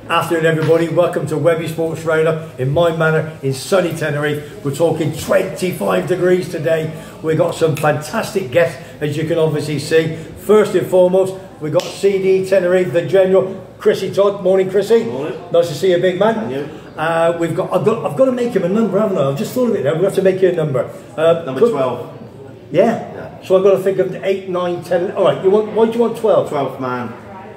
Afternoon everybody, welcome to Webby Sports Radar in my Manor in sunny Tenerife. We're talking 25 degrees today. We've got some fantastic guests, as you can obviously see. First and foremost, we've got CD Tenerife, the General, Chrissy Todd. Morning, Chrissy. Morning. Nice to see you, big man. And you? I've got to make him a number, haven't I? I've just thought of it now. We have to make you a number. Number 12. Yeah? So I've got to think of 8, 9, 10. All right, why do you want 12? 12th man.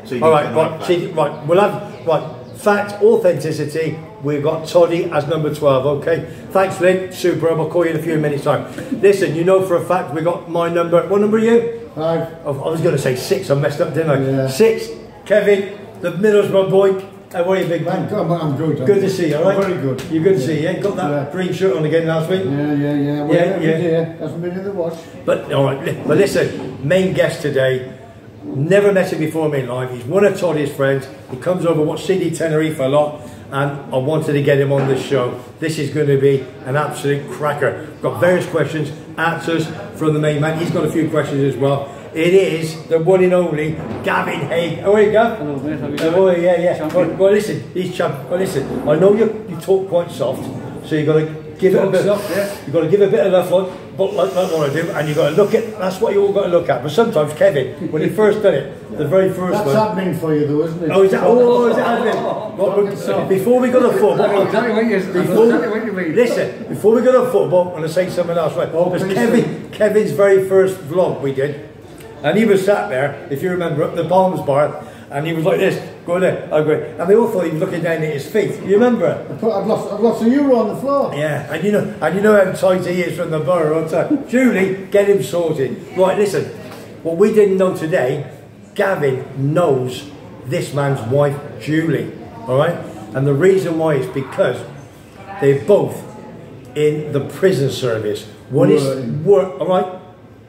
CD All right, right, we'll have, right. Fact, authenticity, we've got Toddy as number 12, okay? Thanks, Lynn, superb, I'll call you in a few minutes' time. Listen, you know for a fact we got my number, what number are you? 5. Oh, I was going to say 6, I messed up, didn't I? Yeah. 6, Kevin, the Middlesbrough boy. How are you, big man? I'm good. Good to see you, all right? Very good. You're good to see you, yeah? Got that green shirt on again last week? Yeah. Well, yeah. Hasn't been in the wash. But, all right, but listen, main guest today, never met him before in my life. He's one of Toddy's friends. He comes over, watch CD Tenerife a lot, and I wanted to get him on this show. This is going to be an absolute cracker. Got various questions, answers from the main man. He's got a few questions as well. It is the one and only Gavin Haig. How are you, Gav? Hello, mate. How are you doing? Yeah. Well, listen, listen. I know you talk quite soft, so you've got to give it a bit. You've got to give a bit of love, like what I do, and you've got to look at. That's what you all got to look at. But sometimes Kevin, when he first done it, the very first that's one. That's admin for you, though, isn't it? Oh, is that? Oh, is it admin? Before we go to football, listen. Before we go to football, I'm going to say something else. Right? Kevin's very first vlog we did, and he was sat there, if you remember, at the Bommmm's bar. And he was like this, going there, I go, and they all thought he was looking down at his feet. You remember? I've lost a euro on the floor. Yeah, and you know how tight he is from the borough. Julie, get him sorted. Right, listen, what we didn't know today, Gavin knows this man's wife, Julie. All right, and the reason why is because they're both in the prison service. One is work. All right,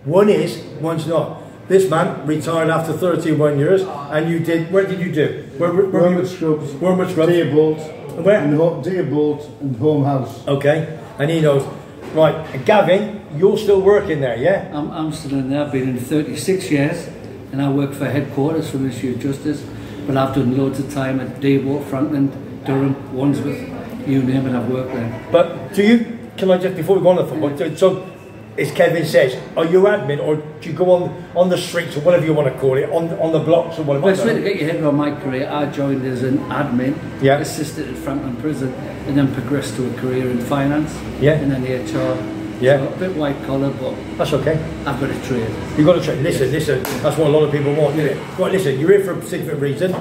one is, one's not. This man retired after 31 years, and you did. Where did you do? Wormwood Scrubs. Dearbolt. Where? Dearbolt and Home House. Okay, and he knows. Right, and Gavin, you're still working there, yeah? I'm still in there. I've been in 36 years, and I work for headquarters for Ministry of Justice. But I've done loads of time at Dearbolt, Franklin, Durham, Wandsworth, you name it. I've worked there. But do you? Can I just before we go on the football? So, as Kevin says, are you admin or do you go on the streets or whatever you want to call it, on the blocks or whatever? Well, it's really to get your head around my career. I joined as an admin, assisted at Franklin Prison, and then progressed to a career in finance, and then HR. Yeah. So a bit white collar, but that's okay. I've got a trade. You've got a trade. Listen, that's what a lot of people want, isn't it? Right, listen, you're here for a specific reason.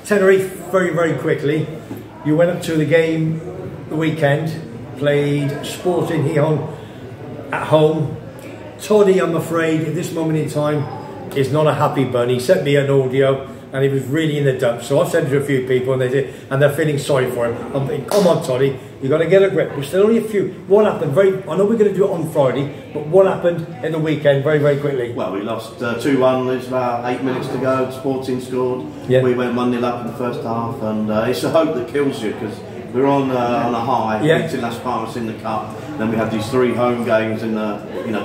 Tenerife, very, very quickly, you went up to the game the weekend, played Sporting Gijón at home. Toddy, I'm afraid, at this moment in time, is not a happy bunny. He sent me an audio and he was really in the dumps. So I've sent it to a few people and they're feeling sorry for him. I'm thinking, come on, Toddy, you've got to get a grip. We're still only a few. What happened? I know we're going to do it on Friday, but what happened in the weekend very, very quickly? Well, we lost 2-1. There's about 8 minutes to go. Sporting scored. Yeah. We went 1-0 up in the first half, and it's a hope that kills you because we're on a high, beating Las Palmas in the cup. Then we had these 3 home games in the,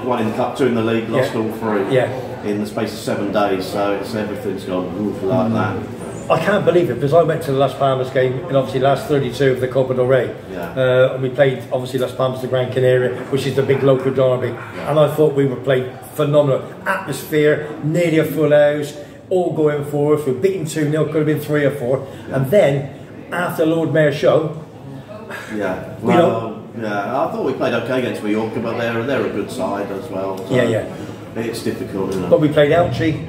one in the cup, 2 in the league, lost all 3 in the space of 7 days. So everything's gone like that. I can't believe it because I went to the Las Palmas game in obviously last 32 of the Copa del Rey. And we played obviously Las Palmas to Gran Canaria, which is the big local derby. And I thought we were playing phenomenal. Atmosphere, nearly a full house, all going forward. We're beaten 2-0, could have been 3 or 4. And then after Lord Mayor's show, I thought we played okay against Mallorca, but they're a good side as well. So it's difficult, isn't it? But we played Elche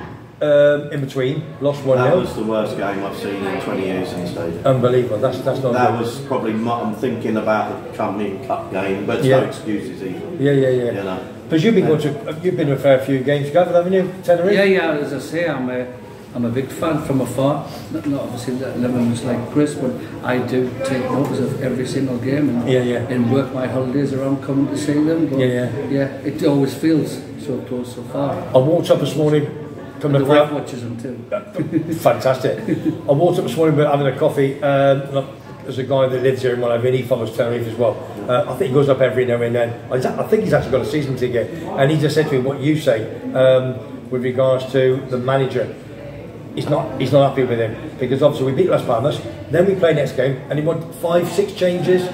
in between, lost 1-0. That was the worst game I've seen in 20 years in the stadium. Unbelievable. That's not good. That was probably. I'm thinking about the coming cup game, but no excuses either. Yeah. Because you've been to a fair few games, Gavin, haven't you? Tenerife? Yeah. As I say, I'm a big fan from afar. Not obviously living just like Chris, but I do take notice of every single game and work my holidays around coming to see them. But it always feels so close, so far. I walked up this morning. The wife watches them too. Fantastic. I walked up this morning having a coffee. There's a guy that lives here in whatever, and he follows Tenerife as well. I think he goes up every now and then. I think he's actually got a season ticket, and he just said to me what you say with regards to the manager. he's not happy with him, because obviously we beat Las Palmas, then we play next game, and he want 5-6 changes,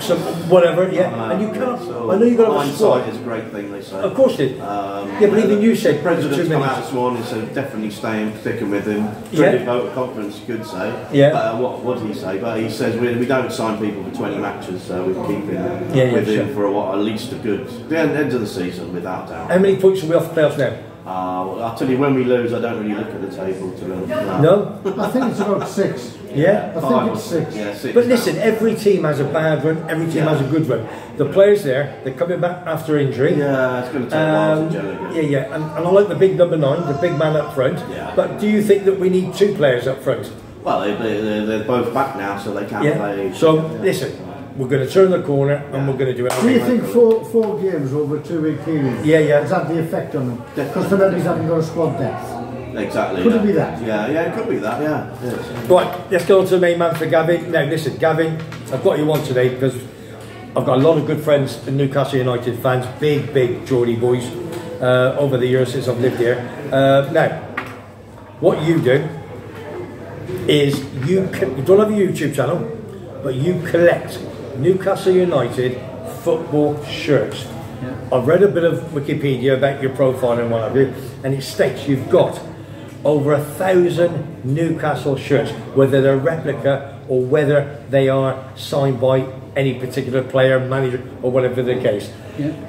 some whatever, yeah. And you can't. I know you got to have a squad. Hindsight is a great thing, they say. Of course it is. Yeah, but even you said President's come out this morning, so definitely sticking with him. Vote of confidence, you could say. Yeah. What did he say? But he says we don't sign people for 20 matches, so we keep him with him for at least a good the end of the season, without doubt. How many points are we off the playoffs now? Well, I'll tell you, when we lose, I don't really look at the table, to be honest. No? I think it's about 6. Yeah? I think it's 6. Yeah, 6. But listen, every team has a bad run, every team has a good run. The players there, they're coming back after injury. Yeah, it's going to take a while to gel again. Yeah, and I like the big number 9, the big man up front. Yeah. But do you think that we need 2 players up front? Well, they're both back now, so they can play. So, listen, we're going to turn the corner and we're going to do it. Do you think four games over a 2-week period has had the effect on them? Because Fernandes haven't got a squad depth. Exactly. Could it be that? Yeah, it could be that, yeah. Right, let's go on to the main man for Gavin. Now, listen, Gavin, I've got you on today because I've got a lot of good friends and Newcastle United fans, big Geordie boys, over the years since I've lived here. Now, what you do is you don't have a YouTube channel, but you collect Newcastle United football shirts. I've read a bit of Wikipedia about your profile and what have you, and it states you've got over 1,000 Newcastle shirts, whether they're replica or whether they are signed by any particular player, manager, or whatever the case.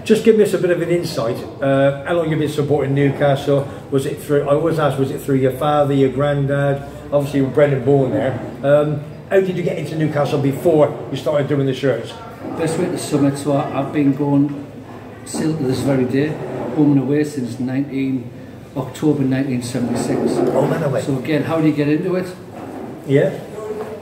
Just give us a bit of an insight. How long you've been supporting Newcastle? Was it through? I always ask, was it through your father, your granddad? Obviously, you were bred and born there. How did you get into Newcastle before you started doing the shirts? First went to Summit, so I've been going still to this very day, home and away since October 1976. Home and away. So again, how do you get into it? Yeah.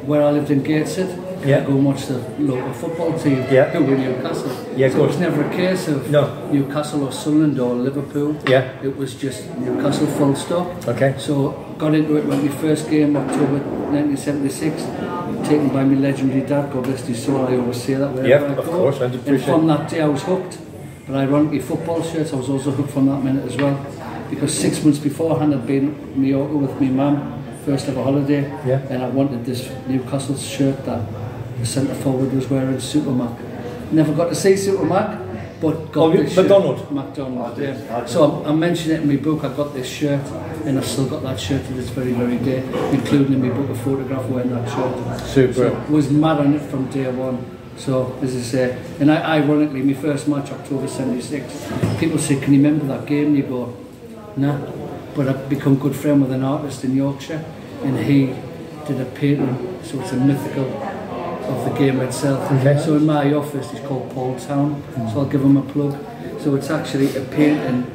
Where I lived in Gateshead, I go and watch the local football team who were Newcastle. Yeah, so it was never a case of Newcastle or Sunderland or Liverpool. Yeah. It was just Newcastle full stop. Okay. So got into it when my first game, October 1976, taken by my legendary dad, God bless his soul, I always say that wherever I go. Of course, and from that day I was hooked. But ironically, football shirts, I was also hooked from that minute as well. Because 6 months beforehand I'd been in Mallorca with my mum, first ever holiday, and I wanted this Newcastle shirt that the centre forward was wearing, Supermac. Never got to see Supermac, but got this shirt. McDonald, So I mentioned it in my book, I got this shirt, and I've still got that shirt to this very day, including in my book a photograph wearing that shirt. Super. So I was mad on it from day one. So, as I say, and ironically, my first match, October 76, people say, can you remember that game? And you go, nah. But I've become good friend with an artist in Yorkshire, and he did a painting, so it's a mythical of the game itself. Okay. So in my office, it's called Paul Town, so I'll give him a plug. So it's actually a painting,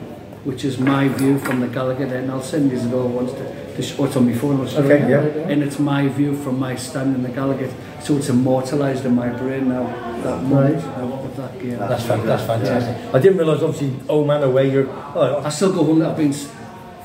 which is my view from the Gallagher end. I'll send you it all once to show it on my phone. And it's my view from my stand in the Gallagher. So it's immortalised in my brain now, that moment of that game. That's fantastic. I didn't realise, obviously, old man away, I still go home, I've been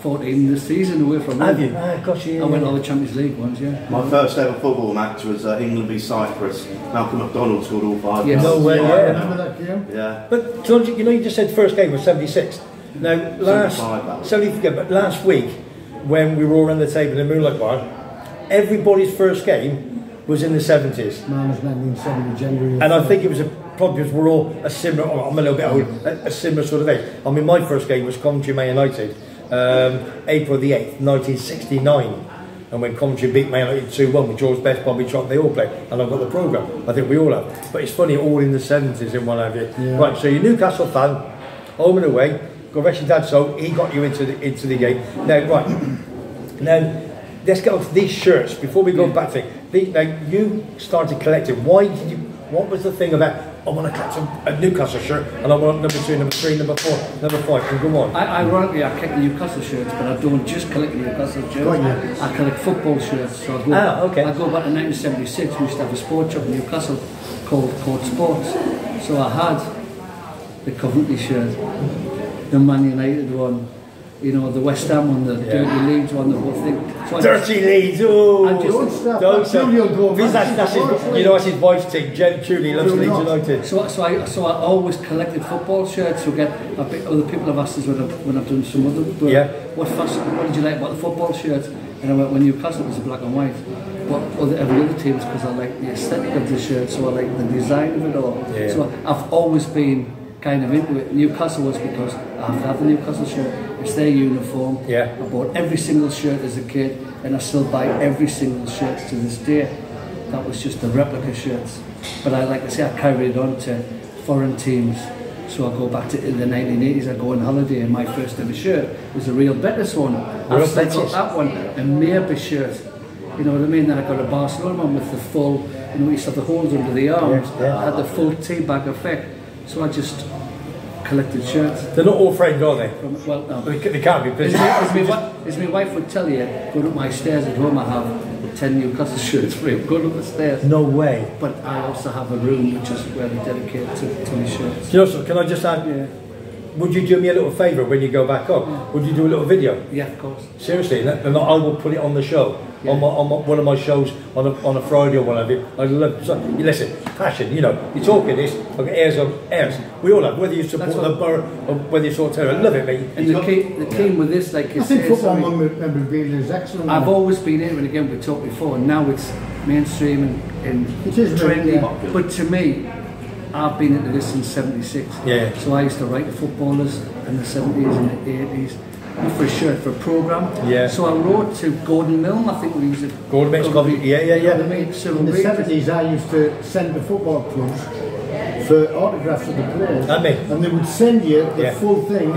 14 this season away from home. Have you? Gosh, I went all the Champions League ones, My first ever football match was England v Cyprus. Malcolm McDonald scored all 5. Yeah, no way, I remember that game. Yeah. But, George, you know, you just said first game was 76. Now, last week, when we were all around the table in the Moonlight Bar, everybody's first game was in the 70s. Mine was 1970, January. And I think it was probably because we're all a similar, I'm a little bit old, a similar sort of age. I mean, my first game was Coventry Man United, April the 8th, 1969. And when Coventry beat Man United 2-1 with George Best, Bobby Trott, they all played. And I've got the programme. I think we all have. But it's funny, all in the 70s and what have you. Yeah. Right, so you're a Newcastle fan, home and away. God bless your dad, so he got you into the game. Now, right, now let's get on to these shirts before we go back to it. Now, you started collecting. Why did you? What was the thing about? I want to collect a Newcastle shirt, and I want number 2, number 3, number 4, number 5. And go on. Ironically, I collect Newcastle shirts, but I don't just collect Newcastle shirts. I collect football shirts. So I go back to 1976. We used to have a sports shop in Newcastle called Court Sports. So I had the Coventry shirt, the Man United one, you know, the West Ham one, the Dirty Leeds one, the whole thing. So Dirty Leeds, oh! Don't stop. You know, that's his wife's thing. Julie loves Leeds United. So I always collected football shirts. So other people have asked us when I've done some other work. What did you like about the football shirt? And I went, when Newcastle was black and white, but every other teams, because I like the aesthetic of the shirt, so I like the design of it all. Yeah. So I've always been kind of into it. Newcastle was because I have to have the Newcastle shirt. It's their uniform. Yeah. I bought every single shirt as a kid, and I still buy every single shirt to this day. That was just the replica shirts. But like I say, I carried it on to foreign teams. So I go back to the 1980s, I go on holiday, and my first ever shirt was a Real Betis one. I've still got that one, a Maybe shirt. You know what I mean? Then I got a Barcelona one with the full, you know, you used to have the holes under the arms. I had the full tea-bag effect. So I just collected shirts. They're not all framed, are they? Well, no. They can't be. As my wife would tell you, going up my stairs at home, I have 10 Newcastle shirts framed going up the stairs. No way. But I also have a room which is where I dedicate to my shirts. You know, so can I just add? Yeah. Would you do me a little favour when you go back up? Yeah. Would you do a little video? Yeah, of course. Seriously, and I will put it on the show. Yeah. On one of my shows on a Friday or whatever. I love. So, you listen, passion. You know, you're talking this. I've got airs on airs. We all have. Whether you support the borough or whether you support Terror, I love it, mate. And the key with this, like you say, I think football memorabilia is excellent. I've always been in, and again we talked before. And now it's mainstream and trendy. Yeah. But to me, I've been into this since '76. Yeah. So I used to write to footballers in the '70s and the '80s. For a shirt for a programme. Yeah. So I wrote to Gordon Milne, I think we used it. Gordon Milne, yeah. So in the 70s I used to send the football clubs for autographs of the players. And they would send you the full thing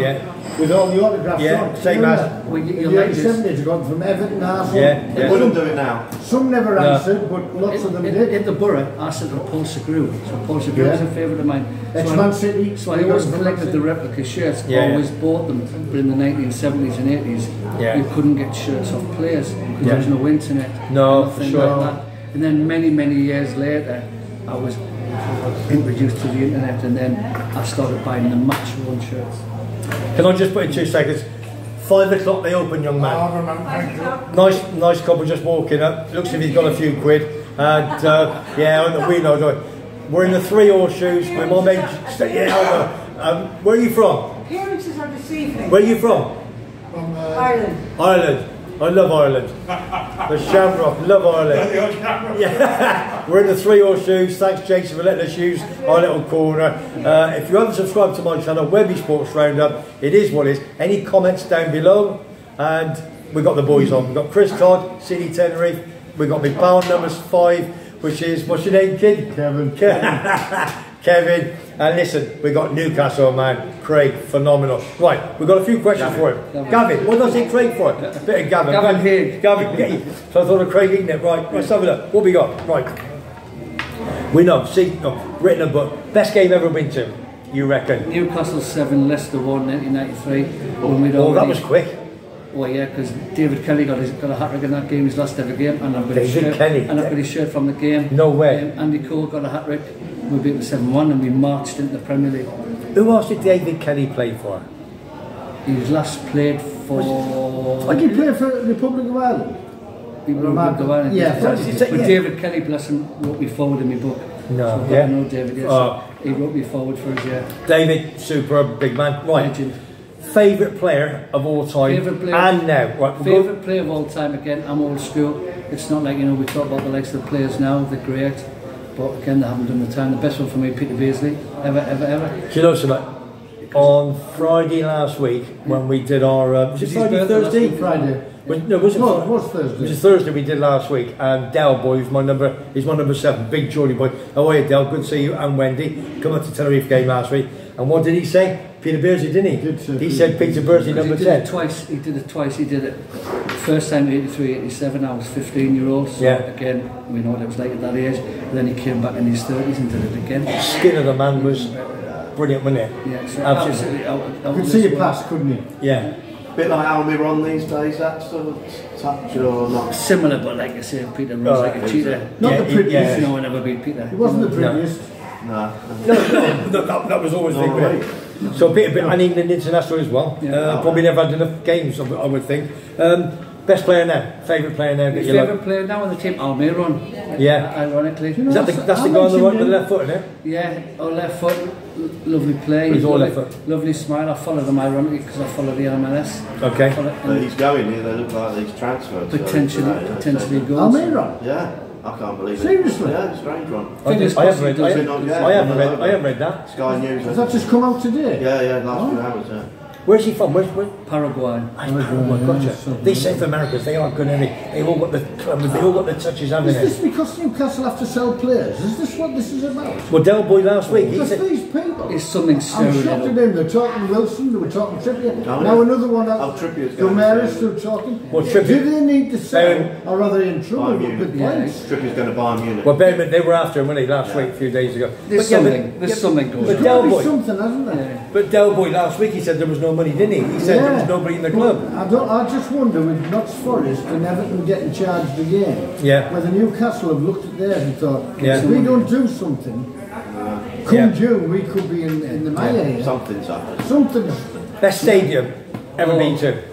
with all the autographs on. Same as. Well, in the 70s I got from Everton, Arsenal. They wouldn't do it now. Some never answered, but lots of them did. In the borough, I sent to Paul Segru. So Paul Segru was a favourite of mine. Man City. So I always collected the replica shirts, always bought them. But in the 1970s and 80s, you couldn't get shirts off players because there was no internet. No, for sure. Like that. And then many years later, I was introduced to the internet, and then I started buying the match-worn shirts. Can I just put in 2 seconds? 5 o'clock they open, young man. Nice couple just walking up. Looks as if he's got a few quid. And we know. We're in the 3 horseshoes with my mate. Where are you from? Appearances are deceiving. Where are you from? From Ireland. Ireland. I love Ireland. The Shamrock, love Ireland. Yeah. We're in the 3 horseshoes. Thanks, Jason, for letting us use our little corner. If you haven't subscribed to my channel, Webby Sports Roundup, it is what it is. Any comments down below? And we've got the boys on. We've got Chris Todd, City Tenerife. We've got my pal number 5, which is, what's your name, kid? Kevin. Kevin. And listen, we've got Newcastle, man. Craig, phenomenal. Right, we've got a few questions for him. Gavin, what does he Craig for? A bit of Gavin. Gavin here. Gavin, so I thought of Craig eating it. Right, let's have a look. What we got? Right. We know, written a book. Best game ever been to, you reckon? Newcastle 7, Leicester 1, 1993. Oh, that was quick. Well, yeah, because David Kelly got a hat-trick in that game, his last ever game, and I've got his shirt from the game. No way. Andy Cole got a hat-trick. We beat them 7-1 and we marched into the Premier League. Who else did David Kelly play for? He was last played for... Did he play for the Republic of Ireland? Republic of Ireland. Yeah. But David Kelly, bless him, wrote me forward in my book. No, so I know David, yes. He wrote me forward for us, yeah. David, superb, big man. Right. Legend. Favourite player of all time and now? Right, favourite player of all time, again, I'm old school. It's not like, we talk about the likes of the players now, they're great. But again, they haven't done the time. The best one for me, Peter Beardsley, ever. Do you know something? On Friday last week, when we did our... was it Friday, Thursday? Friday. No, it was Thursday. It was Thursday we did last week. And Del, boy, he's my number 7, big Geordie boy. How are you, Del? Good to see you. And Wendy. Come up to Tenerife game last week. And what did he say? Peter Beardsley, didn't he? He said Peter Beardsley, number 10. He did it twice. He did it first time 83, 87. I was 15-year-old. So again, we know what it was like at that age. And then he came back in his 30s and did it again. The skin of the man was brilliant, wasn't it? Yeah, so absolutely. I could see it pass, couldn't he? Yeah. Bit like Almiron these days, that sort of touch or not? Similar, but like I say, Peter was like a cheater. Not the prettiest. No one ever beat Peter. He wasn't the prettiest. No. That was always the thing. So Peter, and England international as well. Yeah. Probably never had enough games, I would think. Best player now? Favourite player now? Favourite player now on the team? Almiron. Yeah. Ironically. Is that that's the guy on the right, the left foot, isn't it? Yeah, left foot. Lovely play. He's all left foot. Lovely smile. I follow them ironically because I follow the MLS. Okay. He's going here. They look like he's transferred. Potentially goals. Almiron. Yeah. I can't believe it. Seriously? Yeah, strange one. I haven't read that. Sky News. Has that just come out today? Yeah, last few hours, yeah. Where's he from? Where's Paraguay. Gotcha. These South Americans, they are good, aren't they? They all got the touches, haven't they? Is this because Newcastle have to sell players? Is this what this is about? Well, Del Boy last week, he because said... these people... It's something stirring. I'm shocked at them. They're talking Wilson, they were talking Trippier. Now another one out. Trippier's going Gomeris still talking. Well, Trippier... Do they need to sell, or are they in trouble with points? Trippier's going to buy Munich. Well, they were after him, weren't they, last week, a few days ago. There's something going on. But Del Boy... something, hasn't there? Yeah. But Del Boy last week, he said there was no money, didn't he? He said there was nobody in the club. I just wonder with Notts Forest and Everton getting charged again, whether Newcastle have looked at theirs and thought, if we don't do something, come June we could be in the mire here. Something's happened. Something's... Best stadium ever been to?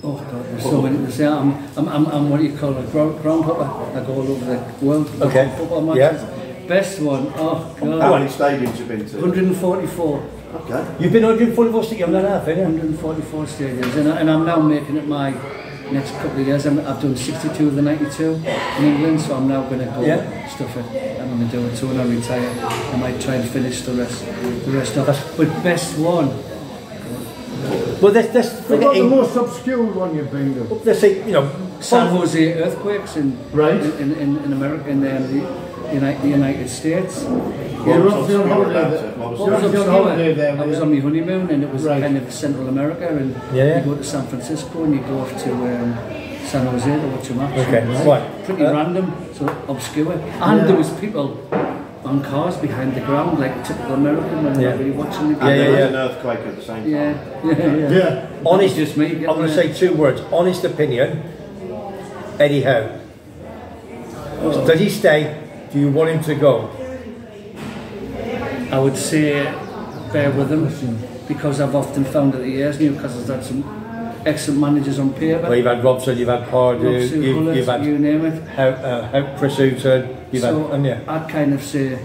Oh God, there's so many to say. I'm what do you call a groundhopper. I go all over the world. Football matches. Best one. Oh God. How many stadiums have you been to? 144. Okay. You've been 144 stadiums and a half, haven't you? 144 stadiums, and I'm now making it my next couple of years. I've done 62 of the 92 in England, so I'm now going to go stuff it. I'm going to do it. So when I retire, I might try and finish the rest of it. But best one. Well, that's what about the most obscure one you've been to? Let's say, San Jose earthquakes in America, in the United States. You were on holiday there. I was on my honeymoon, and it was kind of Central America, and you go to San Francisco and you go off to San Jose to watch a match. Okay, right. Pretty random, so obscure. And there was people on cars behind the ground, like typical American, when they're really watching the game. And there was an earthquake at the same time. Yeah. Honest, just me. I'm going to say 2 words. Honest opinion. Eddie Howe. Does he stay? Do you want him to go? I would say bear with him, because I've often found that the years Newcastle's had some excellent managers on paper. Well, you've had Robson, you've had Pardew, you've had you name it. Chris Hooton, I'd kind of say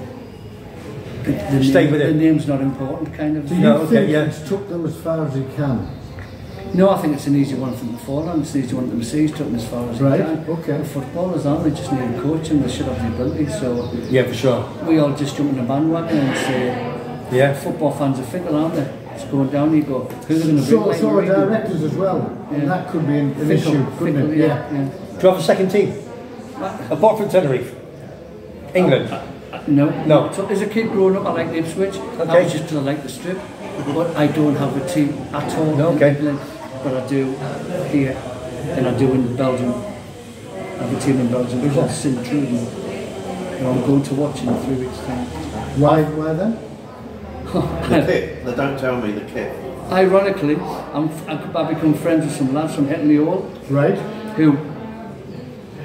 stay with him. The name's not important, kind of. Do you think it's took them as far as he can? No, I think it's an easy one for them to fall on. It's an easy one for them to see. He's took them as far as they can. Okay. The footballers aren't they? Just need coaching. They should have the ability. So yeah, for sure. We all just jump in the bandwagon and say, football fans are fickle, aren't they? It's going down. You go, who's going to bring? So are directors as well, and that could be an issue, couldn't it? Yeah. Do you have a second team? Apart from Tenerife, England. No. So as a kid growing up, I liked Ipswich. I was just because I liked the strip, but I don't have a team at all in England. But I do here, and I do in Belgium. I have a team in Belgium, which is St. Truden. I'm going to watch in 3 weeks' time. Why then? The kit. They don't tell me the kit. Ironically, I become friends with some lads from Hetley Hall. Right. Who,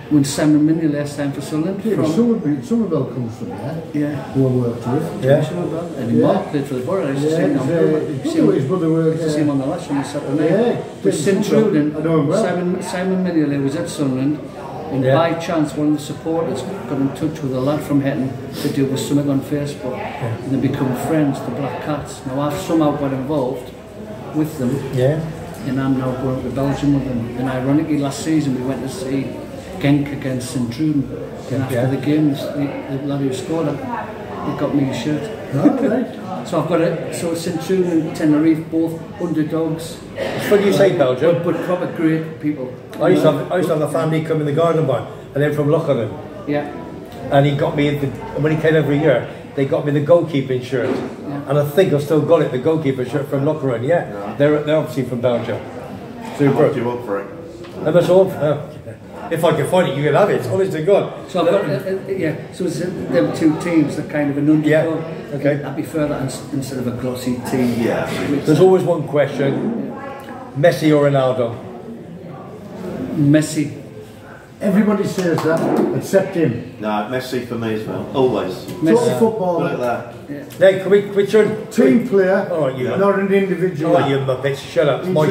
when Simon Minion last time for Sunderland. Somerville comes from there. Yeah. Who I worked with. Somerville. And Mark played for the Borough. I used to see him on the lash on the Saturday night. With St. Truden, Simon Minion was at Sunderland. And by chance, one of the supporters got in touch with a lad from Hetton to do with something on Facebook, and they become friends, the Black Cats. Now I've somehow got involved with them, and I'm now going to Belgium with them. And ironically, last season we went to see Genk against St. Truden, and after the game, the lad who scored it, he got me a shirt. So I've got it. So St. Truden and Tenerife, both underdogs. It's funny you say Belgium, but proper great people. I used to have a family come in the garden bar, and then from Locheren. Yeah. And he got me when he came every year, they got me the goalkeeping shirt, and I think I've still got it, the goalkeeper shirt from Locheren. They're obviously from Belgium. So how much do you want for it? How much all? If I can find it, you can have it. Honest to God. So I've got So it's them 2 teams that kind of an underdog. Okay. I'd prefer that instead of a glossy team. Yeah. There's always one question: Messi or Ronaldo? Messi. Everybody says that, except him. No, Messi for me as well. Always. Total football. Look at that. Hey, can we turn? Team player, you not an individual. Oh, you muppets, shut up. My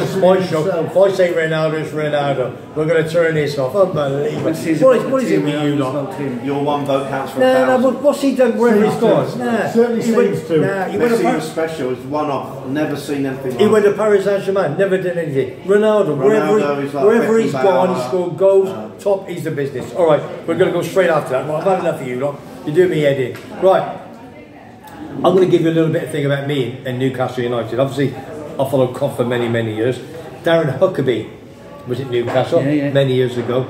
show. If I say Ronaldo, it's Ronaldo. We're going to turn this off. Unbelievable. What is it with you lot? Your one vote counts for No, what's he done wherever he's gone? Certainly seems to. Messi was special, it was one-off. Never seen anything like He went to Paris Saint-Germain, never did anything. Ronaldo wherever he's gone, he's scored goals, top, he's the business. Alright, we're going to go straight after that. Well, I've had enough of you lot. You do me head in. Right. I'm going to give you a little bit of thing about me and Newcastle United. Obviously, I followed Cough for many, many years. Darren Huckabee was at Newcastle many years ago.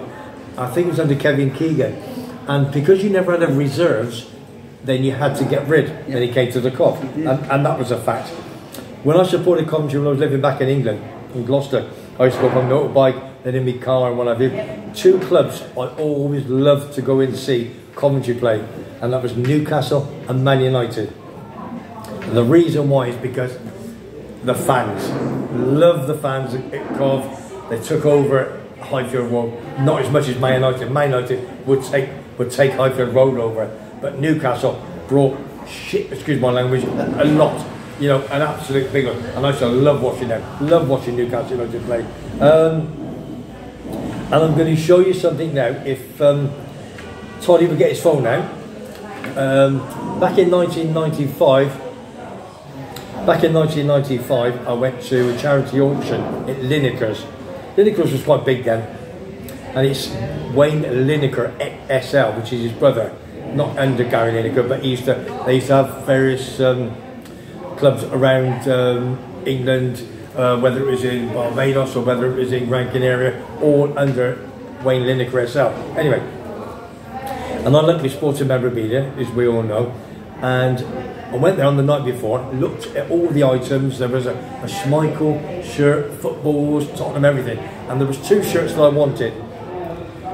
I think it was under Kevin Keegan. And because you never had any reserves, then you had to get rid when he came to the Cough. And that was a fact. When I supported Coventry when I was living back in England, in Gloucester, I used to go on my motorbike, then in my car and what have you. Two clubs I always loved to go in and see Coventry play. And that was Newcastle and Man United. And the reason why is because the fans, love the fans at Cov. They took over Highfield Road, not as much as Man United. Man United would take Highfield Road over, but Newcastle brought excuse my language, a lot. You know, an absolute big one. And I used to love watching them. Love watching Newcastle United play. And I'm going to show you something now. If Toddy would get his phone out. Back in 1995, I went to a charity auction at Lineker's. Lineker's was quite big then, and it's Wayne Lineker SL, which is his brother, not under Gary Lineker, but they used to have various clubs around England, whether it was in Barbados or whether it was in Rankin area, all under Wayne Lineker SL. Anyway, and I love my sporting memorabilia, as we all know, and I went there on the night before, looked at all the items. There was a Schmeichel shirt, footballs, Tottenham, everything. And there was two shirts that I wanted.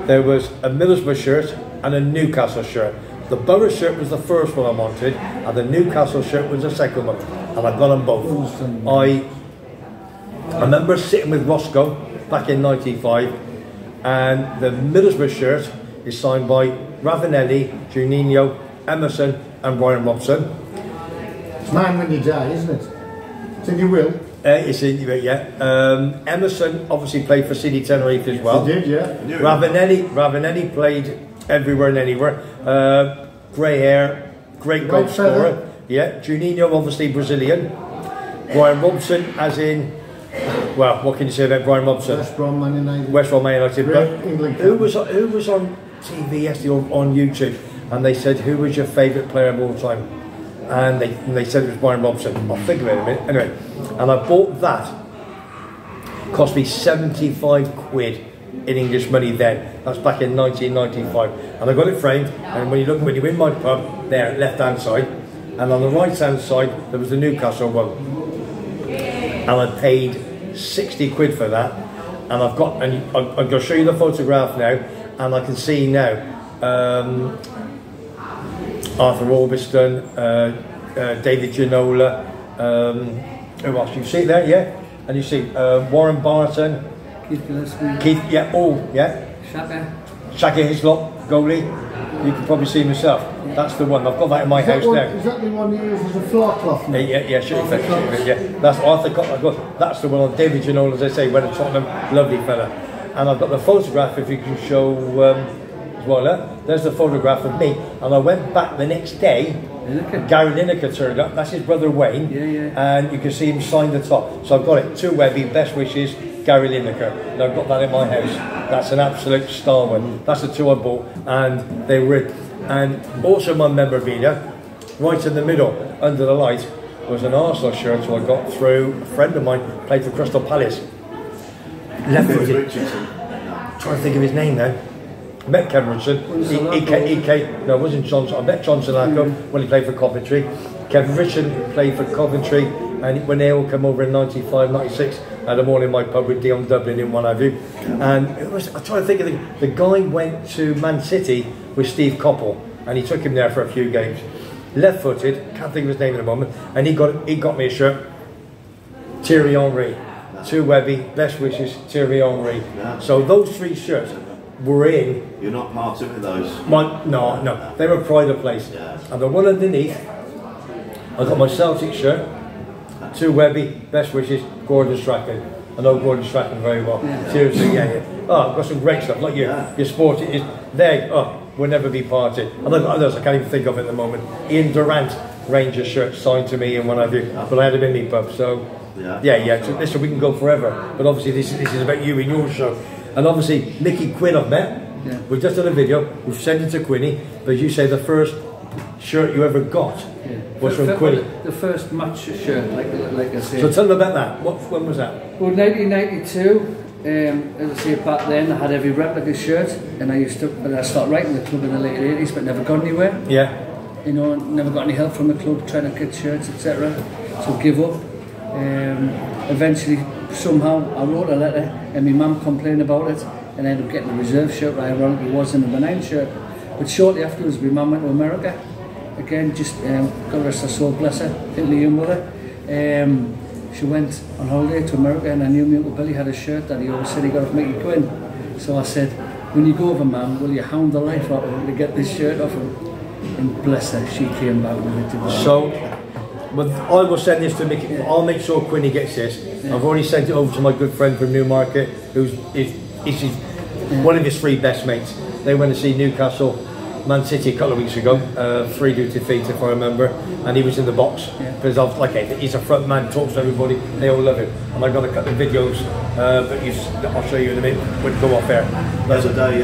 There was a Middlesbrough shirt and a Newcastle shirt. The Borough shirt was the first one I wanted, and the Newcastle shirt was the second one. And I got them both. I remember sitting with Roscoe back in '95, and the Middlesbrough shirt is signed by Ravanelli, Juninho, Emerson, and Brian Robson. It's mine when you die, isn't it? So you will. It's in, Emerson obviously played for City Tenerife as well. He did, yeah. Ravanelli played everywhere and anywhere. Grey hair, great goal scorer. Yeah. Juninho obviously Brazilian. Brian Robson, as in, well, what can you say about Brian Robson? West Brom Man United. West Brom Man United. But England. Who was on TV yesterday or on YouTube? And they said, who was your favourite player of all time? And they said it was Brian Robson. I'll think about it a minute. Anyway, and I bought that. Cost me 75 quid in English money then. That's back in 1995. And I got it framed. And when you're in my pub, there, left hand side, and on the right hand side there was the Newcastle one. And I paid 60 quid for that. And I'm going to show you the photograph now, and I can see now. Arthur Orbiston, David Ginola, who else? You see it there, yeah? And you see Warren Barton, Keith, yeah, Shaka Hislop, goalie. You can probably see myself. That's the one. I've got that in my house now. Is that the one you use as a floor cloth? Yeah, that's Arthur. That's the one on David Ginola, as I say, went to Tottenham, lovely fella. And I've got the photograph. If you can show. Well, there's the photograph of me, and I went back the next day. Gary Lineker turned up. That's his brother Wayne, and you can see him signed the top. So I've got it. To Webby, best wishes, Gary Lineker. And I've got that in my house. That's an absolute star one. That's the two I bought, and they were. And also my memorabilia, right in the middle, under the light, was an Arsenal shirt. So I got through a friend of mine played for Crystal Palace. Left-footed. Trying to think of his name now. I met Kevin Richardson. No, it wasn't Johnson. I met Johnson when he played for Coventry. Kevin Richardson played for Coventry, and when they all come over in '95, '96, I had them all in my pub with Dion Dublin in one of you. And it was, I'm trying to think of the guy went to Man City with Steve Coppell, and he took him there for a few games. Left-footed, can't think of his name at the moment, and he got me a shirt. Thierry Henry, to Webby, best wishes, Thierry Henry. So those three shirts. were in. You're not part of those? No. They were private place. Yeah. And the one underneath, I got my Celtic shirt, to Webby, best wishes, Gordon Strachan. I know Gordon Strachan very well. Yeah. Seriously, yeah. Oh, I've got some great stuff, like your sport is there. Oh, we'll never be parted. And I've got others I can't even think of at the moment. Ian Durant, Rangers shirt signed to me and what have you. But I had him in me pub, so yeah. So listen, we can go forever. But obviously this is about you and your show. And obviously Mickey Quinn I've met. Yeah. We've just done a video, we've sent it to Quinny, but as you say the first shirt you ever got was from Quinny. The first match shirt, like I said. So tell them about that. When was that? Well, 1992. As I say, back then I had every replica shirt, and I started writing the club in the late 80s, but never got anywhere. Yeah. You know, never got any help from the club trying to get shirts, etc. So give up. Eventually, somehow, I wrote a letter, and my mum complained about it, and I ended up getting a reserve shirt. But ironically, was a number 9 shirt. But shortly afterwards, my mum went to America. Again, just God rest her soul, bless her, Italy and mother. She went on holiday to America, and I knew my Uncle Billy had a shirt that he always said he got off Mickey Quinn. So I said, when you go over, Mum, will you hound the life out of him to get this shirt off him? And bless her, she came back with it. So, but I will send this to Mickey. I'll make sure Quinny gets this. Yeah. I've already sent it over to my good friend from Newmarket, who's one of his 3 best mates. They went to see Newcastle Man City a couple of weeks ago, 3-2 defeat if I remember, and he was in the box because he's a front man, talks to everybody, they all love him. And I've got a couple of videos that I'll show you in a minute when we go off air. The other day,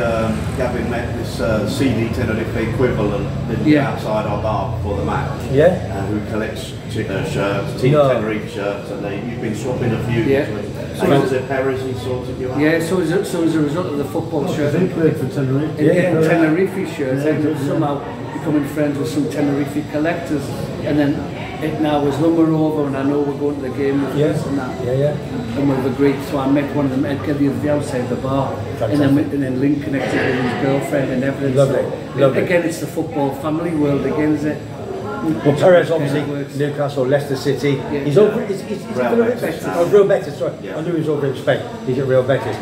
Gavin met this CD Tenerife equivalent outside our bar before the match. Who collects shirts, Team Tenerife shirts, and you've been swapping a few between. So was it Perez he sorted you out? Yeah, so as a result of the football shirt. He played for Tenerife. Tenerife shirts. I ended up somehow becoming friends with some Tenerife collectors, and then it now was when we're over, and I know we're going to the game with this and that. And we've agreed. So I met one of them, Edgar, the other day outside the bar, and then Link connected with his girlfriend and everything. Lovely. Again, it's the football family world again, is it? Well, Perez obviously, Newcastle, Leicester City. He's over. He's Real Betis. Oh, Real Betis. Sorry, I knew he was over in Spain. He's at Real Betis.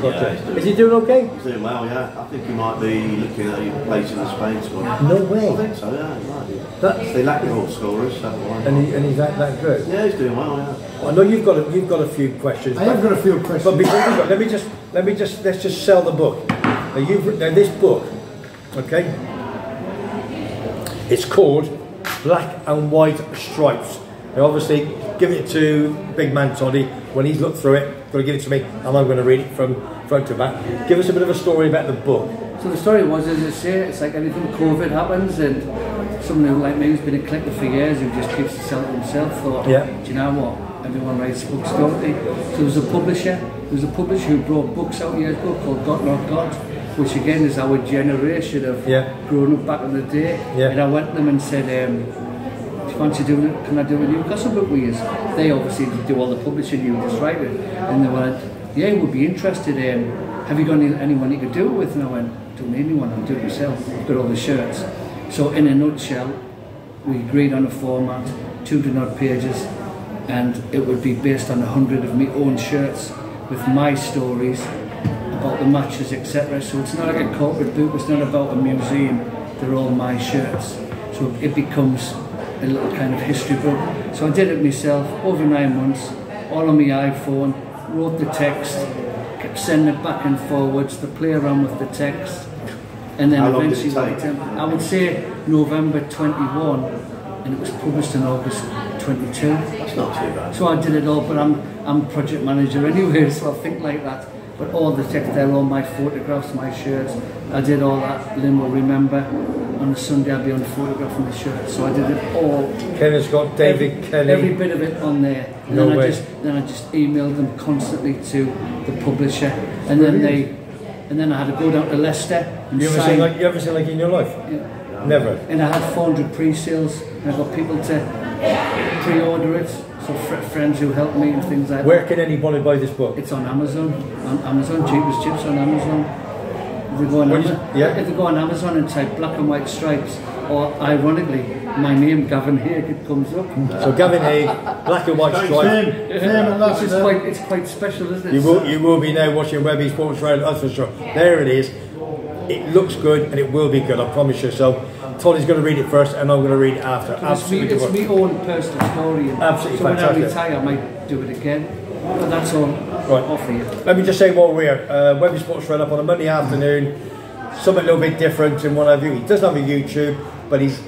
Is he doing okay? He's doing well. Yeah, I think he might be looking at a place in the Spain squad. No way. I think so. Yeah, he might be. They lack goal scorers. That's why. And he's that good. Yeah, he's doing well. Yeah. I know you've got a few questions. I have got a few questions. But before we go, let's just sell the book. Now this book, okay? It's called Black and White Stripes. Now obviously give it to big man Toddy. When he's looked through it, going to give it to me, and I'm going to read it from front to back. Give us a bit of a story about the book. So the story was, as I say, it's like anything COVID happens, and someone who like me who's been a collector for years who just keeps to sell it himself thought, do you know what? Everyone writes books, don't they? So there was a publisher who brought books out years ago called Got Not Got, which again is our generation of growing up back in the day. And I went to them and said, do you fancy doing it? Can I do a Newcastle book with you? They obviously do all the publishing, you just write it. And they went, yeah, we'd be interested. Have you got anyone you could do it with? And I went, don't need anyone, I'll do it myself. I've got all the shirts. So in a nutshell, we agreed on a format, 200 pages, and it would be based on 100 of my own shirts with my stories about the matches, etc. So it's not like a corporate book, it's not about a museum, they're all my shirts. So it becomes a little kind of history book. So I did it myself over 9 months, all on my iPhone, wrote the text, kept sending it back and forwards to play around with the text. And then eventually, I would say November 21, and it was published in August 22. That's not too bad. So I did it all, but I'm project manager anyway, so I think like that. But all the text there, all my photographs, my shirts, I did all that. Lynn will remember, on a Sunday I'll be on photographing the shirt. So I did it all. Kenneth's got David Kelly. Every bit of it on there. And then I just emailed them constantly to the publisher, and then I had to go down to Leicester and you ever seen like in your life? Yeah. Never. And I had 400 pre-sales, and I got people to pre-order it. So friends who helped me and things like that. Where can anybody buy this book? It's on Amazon. Cheapest chips on Amazon. If they go on Amazon and type Black and White Stripes, or ironically, my name Gavin Haig comes up. So Gavin Haig, Black and White Stripes. It's quite special, isn't it? You will be now watching Webby's Sports Radio. That's for sure. There it is. It looks good and it will be good, I promise you. So Tony's going to read it first and I'm going to read it after. Absolutely, it's my own personal story. Absolutely so fantastic. When I retire, I might do it again. But that's all. Right. Off for you. Let me just say while we're here, Webby Sports run up on a Monday afternoon, something a little bit different and what have you. He doesn't have a YouTube, but he's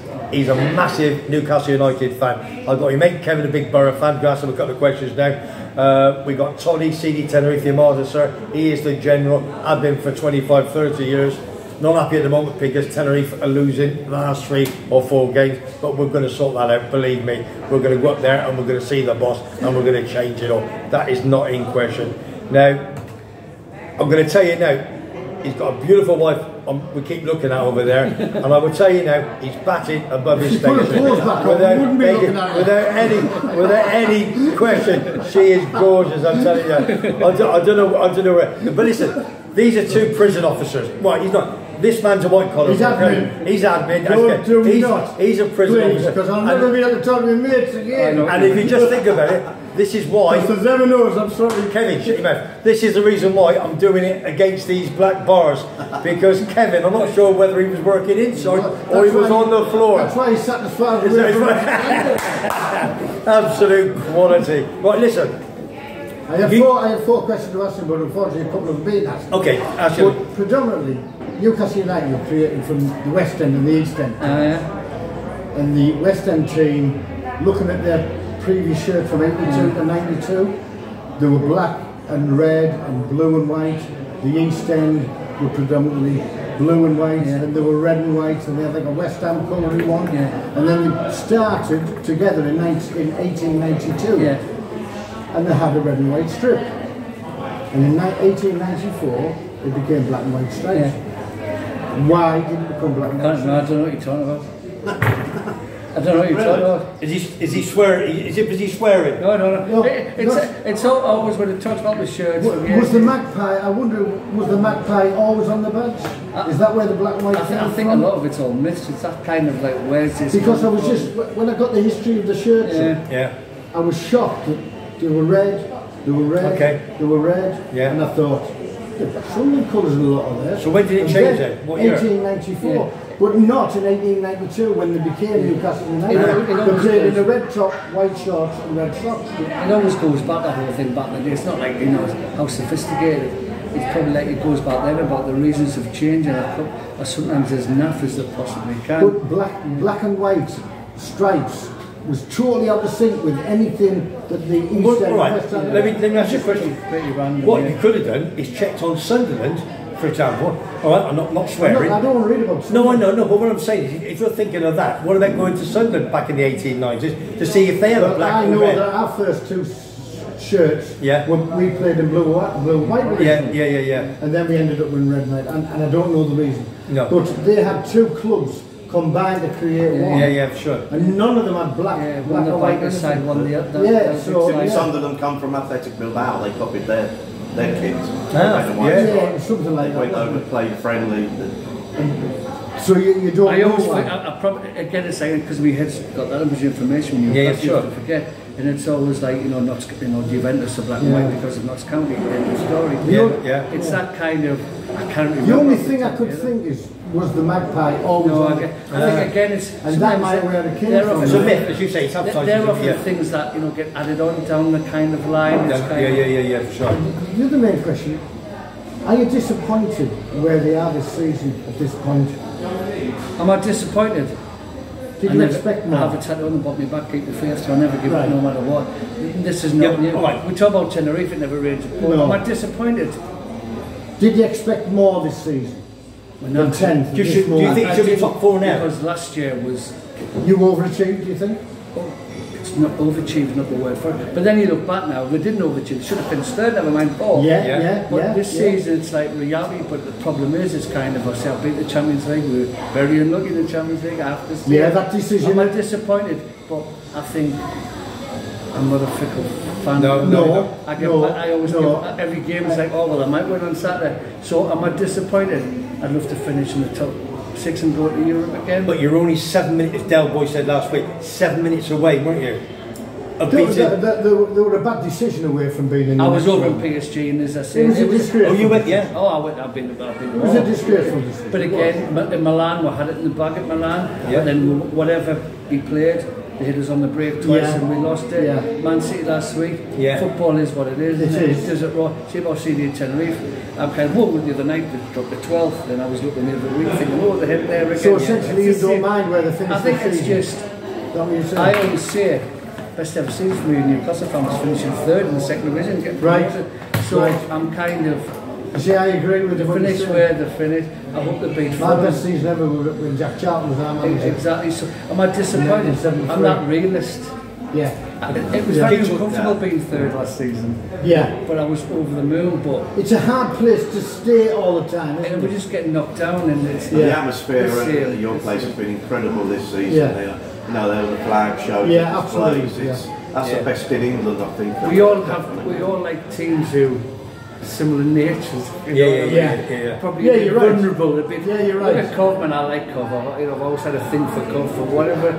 a massive Newcastle United fan. I've got your mate Kevin, a big Borough fan. Go ask him a couple of questions now. We got Toddy, CD Tenerife Armada, sir. He is the general. I've been for 25, 30 years. Not happy at the moment because Tenerife are losing the last 3 or 4 games, but we're going to sort that out, believe me. We're going to go up there and we're going to see the boss and we're going to change it all. That is not in question. Now, I'm going to tell you now, he's got a beautiful wife we keep looking at over there, and I will tell you now, he's batting above his station. Without any question. She is gorgeous, I'm telling you. I don't know where. But listen, these are 2 prison officers. Well, he's not. This man's a white collar. He's admin. He's admin. He's a prison officer. Because I'll never be able to talk to my mates again. And if you just think about it, this is why. Because never knows, I'm sorry. Kevin, shut your mouth. This is the reason why I'm doing it against these black bars. Because Kevin, I'm not sure whether he was working inside or he was on the floor. That's why he's satisfied with Absolute quality. Right, listen. I have 4 questions to ask him, but unfortunately a couple have been asked. Okay, ask him. But predominantly, Newcastle United were created from the West End and the East End. And the West End team, looking at their previous shirt from 82 to 92, they were black and red and blue and white. The East End were predominantly blue and white, and they were red and white, and they had like a West Ham colouring one. And then they started together in 1892. And they had a red and white strip. And in 1894, it became black and white stripes. Why did it become black and white stripes? I don't know what you're talking about. I don't know what you're talking about. Is he swearing? Is he swearing? No. It's always when it talks about the shirts. Was the magpie, I wonder, was the magpie always on the badge? Is that where the black and white came from? I think a lot of it's all myths. It's that kind of like, where's this? Because I was just, when I got the history of the shirts, I was shocked that they were red, they were red, and I thought, they've got so many colours in a lot of there. So when did it change then? What year? 1894, but not in 1892 when they became Newcastle United. They played in a red top, white shorts and red socks. It always goes back, that whole thing back then. It's not like, you know, how sophisticated. It's probably like it goes back then about the reasons of change, and sometimes as naff as they possibly can. But black and white stripes was totally out of sync with anything that the East End West End. Let me ask you a question. What you could have done is checked on Sunderland, for example. All right, I'm not swearing. I don't want to read about Sunderland. No, I know, but what I'm saying is, if you're thinking of that, what about going to Sunderland back in the 1890s to see if they had a black and red? I know that our first 2 shirts, when we played in blue and white. Yeah. And then we ended up in red and white, and I don't know the reason. No. But they had 2 clubs combined to create one. Yeah, for sure. And none of them had black one and white. Side, one the other. Didn't Sunderland come from Athletic Bilbao? They copied their kits. Something like that. Went over, played friendly. So you don't I probably, again, it's like, because we had got that much information, you forget. And it's always like, Juventus are black and white because of Notts County, end of story. It's that kind of, I can't remember. The only thing I could think was the magpie always I think again it's... And that might be where it came from. It's a myth, as you say, they're often things that, get added on down the kind of line. For sure. The other main question, are you disappointed where they are this season at this point? Am I disappointed? Did you expect more? I have a tattoo on the bottom of my back, keep the faith, so I never give up no matter what. This is not new. We talk about Tenerife, it never rains. Am I disappointed? Did you expect more this season? Than 10th? Do you think it should be top 4 now? Because last year was... You overachieved, do you think? It's not overachieved, not the word for it. But then you look back now, they didn't overachieve. They should have finished 3rd, never mind 4th. But this season it's like reality, but the problem is it's kind of, I beat the Champions League, we were very unlucky in the Champions League after this year. That decision. I'm disappointed, but I think I'm not a fickle fan. I always give, every game is like, oh well, I might win on Saturday. So am I disappointed? I'd love to finish in the top 6 and go to Europe again. But you're only 7 minutes, as Del Boy said last week, 7 minutes away, weren't you? They were a bad decision away from being in the I was over in PSG, and as I said, it was a disgrace. Oh, you went, yeah? Oh, I went. I've been. It was a disgraceful decision. But again, in Milan, we had it in the bag at Milan, and then whatever he played, they hit us on the break twice, and we lost it. Yeah. Man City last week. Yeah. Football is what it is. It does it wrong. See about CD Tenerife. I'm kind of walking the other night. They dropped the 12th, and I was looking the other week thinking, oh, they're heading there again. So essentially, you don't mind where they finish. I think it's just. I always say, best ever season for me in Newcastle fans finishing third in the second division, getting promoted. So I'm kind of. See, I agree with the finish where they finished. I hope they beat. My best season ever when Jack Charlton was our manager. Exactly. So am I disappointed? I'm not realist. Yeah. It was very uncomfortable being third last season. Yeah. But I was over the moon. But it's a hard place to stay all the time, isn't it? We're just getting knocked down, and it's the atmosphere at your place has been incredible this season. Yeah. They were the flag shows. Yeah, absolutely. That's the best in England, I think. We all like teams who similar natures. Probably you're vulnerable right. a bit. Yeah, you're right. Look at Cov, and I like Cov. I've always had a thing for Cov for whatever.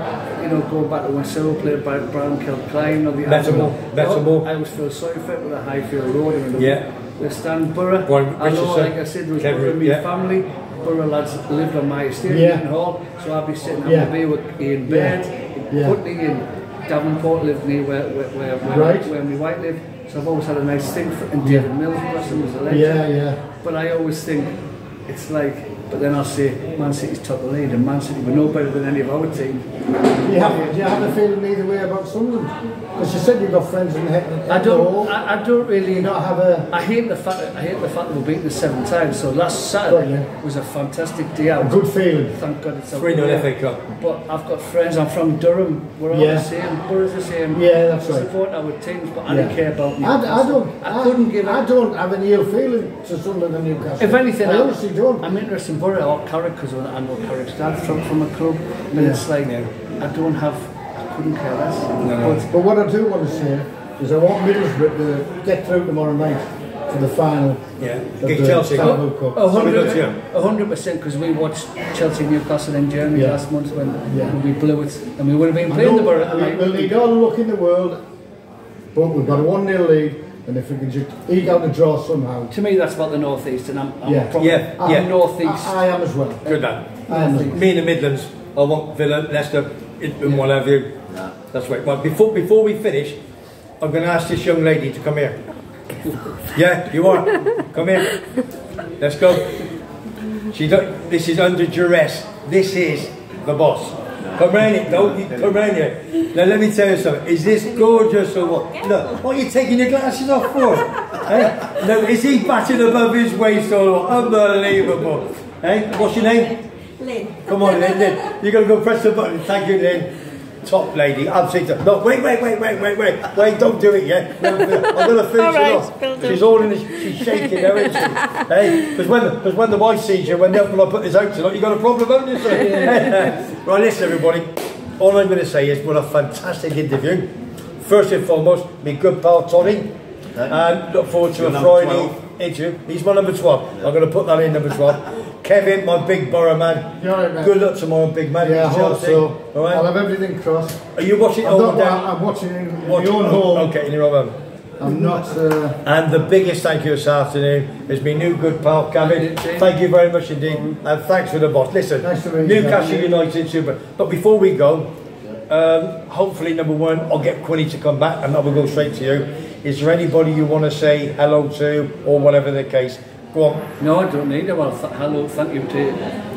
Going back to when Cyril played by Brown Kilcline or the Bettermore. I always feel sorry for it with a Highfield Road. The Stan Borough. I know, like I said, was Borough in my family. Borough lads lived on my estate in Hall, so I'd be sitting having a beer with Ian Baird, Putney and Davenport lived near where my wife lived. So I've always had a nice thing for, and David Mills was a legend. But I always think it's like, but then I'll say Man City's top of the league, and Man City were no better than any of our team. Do you have a feeling either way about Sunderland? Because you said you've got friends in the head. I don't really. Not have a. I hate the fact that we've beaten 7 times. So last Saturday was a fantastic day out. A good feeling. Thank God it's 3-0 FA Cup. But I've got friends. I'm from Durham. We're all the same. Borough's the same. Yeah, that's right. Support our teams, but I don't care about Newcastle. I couldn't give. I don't have any ill feeling to Sunderland and Newcastle. If anything, I honestly don't. I'm interested in Borough or Carrick because I know Carrick's dad from a club. But it's like I couldn't care less. But what I do want to say is I want Middlesbrough to get through tomorrow night to the final. Get Chelsea. 100% because we watched Chelsea Newcastle in Germany last month when we blew it, and we would have been playing the Borough. We'll need all the luck in the world, but we've got a 1-0 lead. And if we can just eke out the draw somehow. To me, that's about the North East, and I'm North East. I am as well. Good man. Me in the Midlands. I want Villa, Leicester, and what have you. That's right. Well, before we finish, I'm going to ask this young lady to come here. Yeah, you are. Come here. Let's go. This is under duress. This is the boss. Come round it, come round here. Now let me tell you something. Is this gorgeous or what? Look, what are you taking your glasses off for? Hey? No, is he batting above his waist or what? Unbelievable. Hey, what's your name? Lynn. Come on, Lynn. You're going to go press the button. Thank you, Lynn. Top lady, absolutely. No, wait, don't do it yet. I'm going to finish it off. She's all in she's shaking now, isn't she? Hey, because when the wife sees you, when the uncle put his oats on, you got a problem, haven't you, sir? Right, listen, everybody. All I'm going to say is, what a fantastic interview. First and foremost, my good pal Toddy. And look forward to a Friday interview. He's my number 12. I'm going to put that in number 12. Kevin, my big Borough man. Right, man. Good luck tomorrow, big man. Yeah, I hope so. All right? I'll have everything crossed. Are you watching it all down? I'm watching it in my own home. Okay, in your own home. I'm not. And the biggest thank you this afternoon is my new good pal, Gavin. Thank you very much indeed. And thanks for the boss. Listen, nice to meet Newcastle United, super. But before we go, hopefully, number one, I'll get Quinny to come back and that will go straight to you. Is there anybody you want to say hello to or whatever the case? Go on. No, I don't need it. Well, hello, thank you to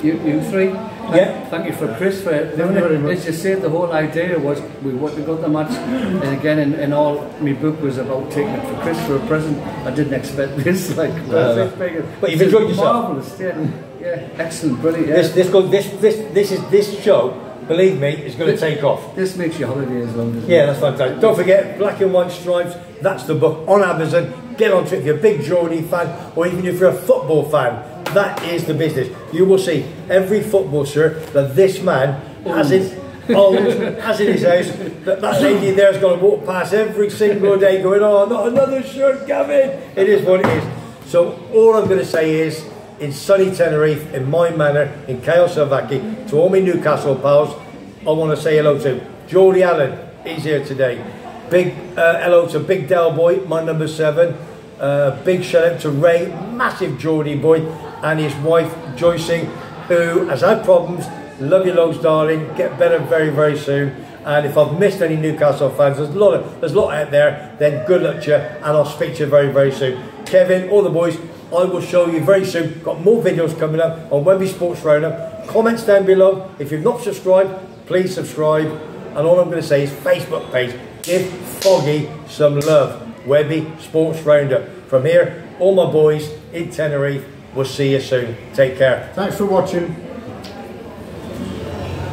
you three. Thank you for Chris for doing it. As you said, the whole idea was we got the match, and again, in all my book was about taking it for Chris for a present. I didn't expect this, but you've enjoyed yourself. Marvellous, excellent, brilliant. Yeah. This show. Believe me, it's going to take off. This makes your holiday as long as that's fantastic. Don't forget, Black and White Stripes, that's the book on Amazon. Get onto it if you're a big Geordie fan or even if you're a football fan. That is the business. You will see every football shirt that this man has in his house. That lady there's going to walk past every single day going, oh, not another shirt, Gavin. It is what it is. So all I'm going to say is, in sunny Tenerife, in my Manor, in Chaos Savaki, to all my Newcastle pals, I want to say hello to Geordie Allen. He's here today. Big hello to Big Del Boy, my number 7. Big shout out to Ray, massive Geordie boy, and his wife Joycing, who has had problems. Love you loads, darling. Get better very, very soon. And if I've missed any Newcastle fans, there's a lot out there, then good luck to you, and I'll speak to you very, very soon. Kevin, all the boys, I will show you very soon. Got more videos coming up on Webby Sports Roundup. Comments down below. If you've not subscribed, please subscribe. And all I'm going to say is Facebook page. Give Foggy some love. Webby Sports Roundup. From here, all my boys in Tenerife, we'll see you soon. Take care. Thanks for watching.